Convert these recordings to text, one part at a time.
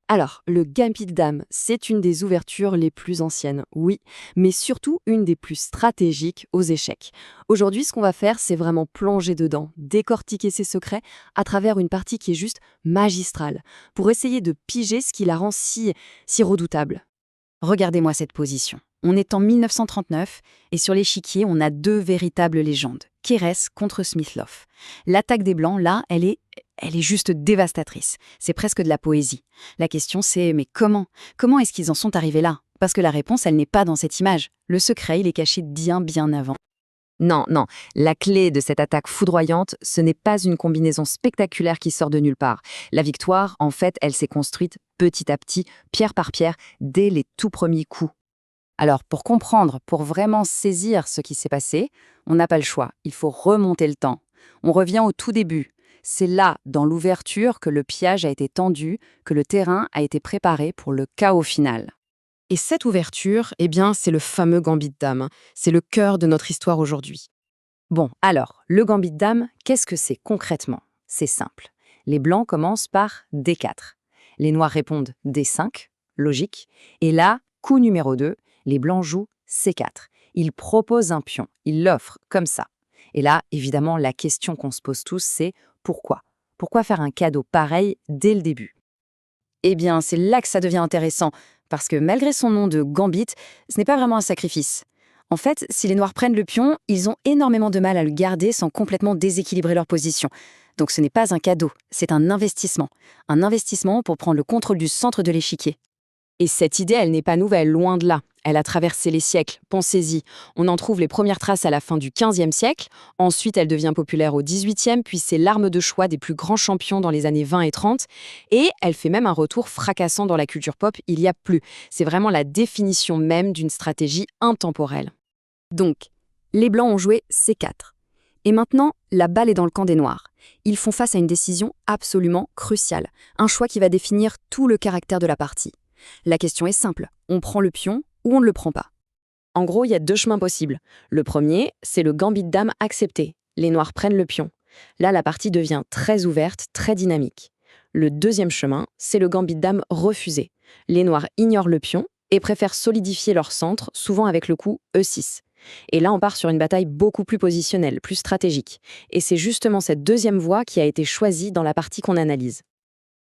Alors, le gambit de dame, c'est une des ouvertures les plus anciennes, oui, mais surtout une des plus stratégiques aux échecs. Aujourd'hui, ce qu'on va faire, c'est vraiment plonger dedans, décortiquer ses secrets à travers une partie qui est juste magistrale, pour essayer de piger ce qui la rend si redoutable. Regardez-moi cette position. On est en 1939 et sur l'échiquier, on a deux véritables légendes. Keres contre Smyslov. L'attaque des Blancs, là, elle est juste dévastatrice. C'est presque de la poésie. La question c'est, mais comment? Comment est-ce qu'ils en sont arrivés là? Parce que la réponse, elle n'est pas dans cette image. Le secret, il est caché bien, bien avant. Non, non, la clé de cette attaque foudroyante, ce n'est pas une combinaison spectaculaire qui sort de nulle part. La victoire, en fait, elle s'est construite petit à petit, pierre par pierre, dès les tout premiers coups. Alors, pour comprendre, pour vraiment saisir ce qui s'est passé, on n'a pas le choix. Il faut remonter le temps. On revient au tout début. C'est là, dans l'ouverture, que le piège a été tendu, que le terrain a été préparé pour le chaos final. Et cette ouverture, eh bien, c'est le fameux gambit de dame, hein. C'est le cœur de notre histoire aujourd'hui. Bon, alors, le gambit de dame, qu'est-ce que c'est concrètement? C'est simple. Les blancs commencent par D4. Les noirs répondent D5, logique. Et là, coup numéro 2, les blancs jouent C4. Ils proposent un pion, ils l'offrent comme ça. Et là, évidemment, la question qu'on se pose tous, c'est pourquoi? Pourquoi faire un cadeau pareil dès le début? Eh bien, c'est là que ça devient intéressant, parce que malgré son nom de gambit, ce n'est pas vraiment un sacrifice. En fait, si les noirs prennent le pion, ils ont énormément de mal à le garder sans complètement déséquilibrer leur position. Donc ce n'est pas un cadeau, c'est un investissement. Un investissement pour prendre le contrôle du centre de l'échiquier. Et cette idée, elle n'est pas nouvelle, loin de là. Elle a traversé les siècles, pensez-y. On en trouve les premières traces à la fin du XVe siècle, ensuite elle devient populaire au XVIIIe, puis c'est l'arme de choix des plus grands champions dans les années 20 et 30, et elle fait même un retour fracassant dans la culture pop il y a plus. C'est vraiment la définition même d'une stratégie intemporelle. Donc, les Blancs ont joué C4. Et maintenant, la balle est dans le camp des Noirs. Ils font face à une décision absolument cruciale, un choix qui va définir tout le caractère de la partie. La question est simple, on prend le pion ou on ne le prend pas? En gros, il y a deux chemins possibles. Le premier, c'est le gambit de dame accepté. Les noirs prennent le pion. Là, la partie devient très ouverte, très dynamique. Le deuxième chemin, c'est le gambit de dame refusé. Les noirs ignorent le pion et préfèrent solidifier leur centre, souvent avec le coup E6. Et là, on part sur une bataille beaucoup plus positionnelle, plus stratégique. Et c'est justement cette deuxième voie qui a été choisie dans la partie qu'on analyse.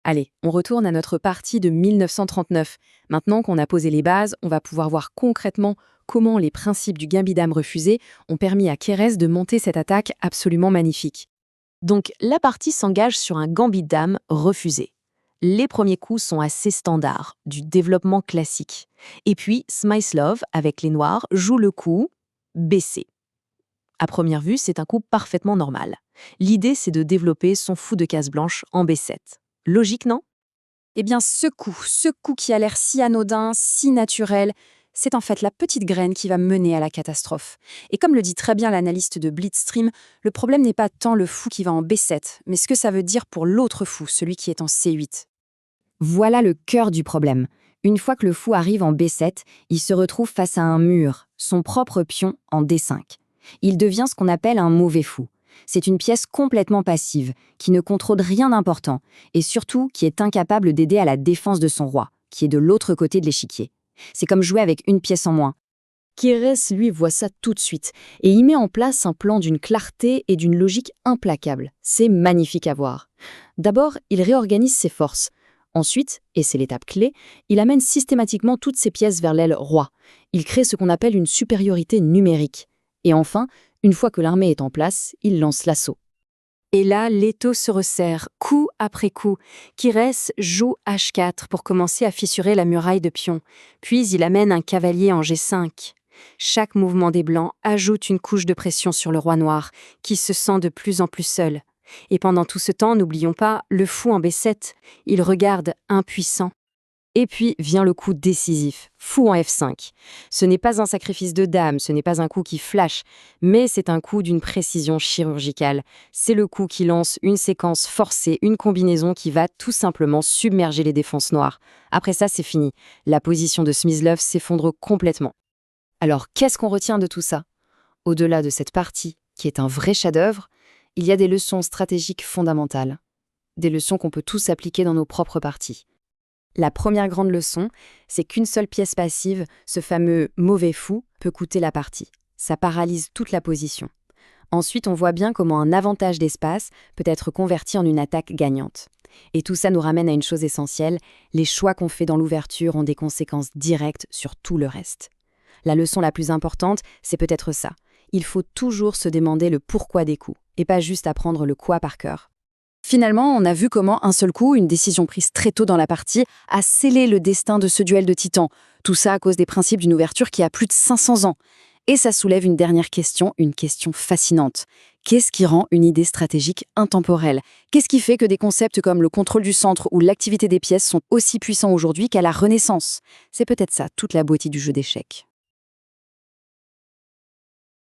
Allez, on retourne à notre partie de 1939. Maintenant qu'on a posé les bases, on va pouvoir voir concrètement comment les principes du gambit dame refusé ont permis à Keres de monter cette attaque absolument magnifique. Donc, la partie s'engage sur un gambit dame refusé. Les premiers coups sont assez standards, du développement classique. Et puis, Smyslov, avec les noirs, joue le coup BC. À première vue, c'est un coup parfaitement normal. L'idée, c'est de développer son fou de case blanche en B7. Logique, non? Eh bien, ce coup qui a l'air si anodin, si naturel, c'est en fait la petite graine qui va mener à la catastrophe. Et comme le dit très bien l'analyste de Blitzstream, le problème n'est pas tant le fou qui va en B7, mais ce que ça veut dire pour l'autre fou, celui qui est en C8. Voilà le cœur du problème. Une fois que le fou arrive en B7, il se retrouve face à un mur, son propre pion en D5. Il devient ce qu'on appelle un mauvais fou. C'est une pièce complètement passive, qui ne contrôle rien d'important, et surtout qui est incapable d'aider à la défense de son roi, qui est de l'autre côté de l'échiquier. C'est comme jouer avec une pièce en moins. Keres, lui, voit ça tout de suite, et y met en place un plan d'une clarté et d'une logique implacable. C'est magnifique à voir. D'abord, il réorganise ses forces. Ensuite, et c'est l'étape clé, il amène systématiquement toutes ses pièces vers l'aile roi. Il crée ce qu'on appelle une supériorité numérique. Et enfin, une fois que l'armée est en place, il lance l'assaut. Et là, l'étau se resserre, coup après coup. Keres joue H4 pour commencer à fissurer la muraille de pions. Puis il amène un cavalier en G5. Chaque mouvement des Blancs ajoute une couche de pression sur le roi noir, qui se sent de plus en plus seul. Et pendant tout ce temps, n'oublions pas, le fou en B7, il regarde impuissant. Et puis vient le coup décisif, fou en F5. Ce n'est pas un sacrifice de dame, ce n'est pas un coup qui flash, mais c'est un coup d'une précision chirurgicale. C'est le coup qui lance une séquence forcée, une combinaison qui va tout simplement submerger les défenses noires. Après ça, c'est fini. La position de Smyslov s'effondre complètement. Alors, qu'est-ce qu'on retient de tout ça? Au-delà de cette partie, qui est un vrai chef-d'œuvre, il y a des leçons stratégiques fondamentales. Des leçons qu'on peut tous appliquer dans nos propres parties. La première grande leçon, c'est qu'une seule pièce passive, ce fameux mauvais fou, peut coûter la partie. Ça paralyse toute la position. Ensuite, on voit bien comment un avantage d'espace peut être converti en une attaque gagnante. Et tout ça nous ramène à une chose essentielle, les choix qu'on fait dans l'ouverture ont des conséquences directes sur tout le reste. La leçon la plus importante, c'est peut-être ça. Il faut toujours se demander le pourquoi des coups, et pas juste apprendre le quoi par cœur. Finalement, on a vu comment un seul coup, une décision prise très tôt dans la partie, a scellé le destin de ce duel de titans. Tout ça à cause des principes d'une ouverture qui a plus de 500 ans. Et ça soulève une dernière question, une question fascinante. Qu'est-ce qui rend une idée stratégique intemporelle? Qu'est-ce qui fait que des concepts comme le contrôle du centre ou l'activité des pièces sont aussi puissants aujourd'hui qu'à la Renaissance? C'est peut-être ça, toute la beauté du jeu d'échecs.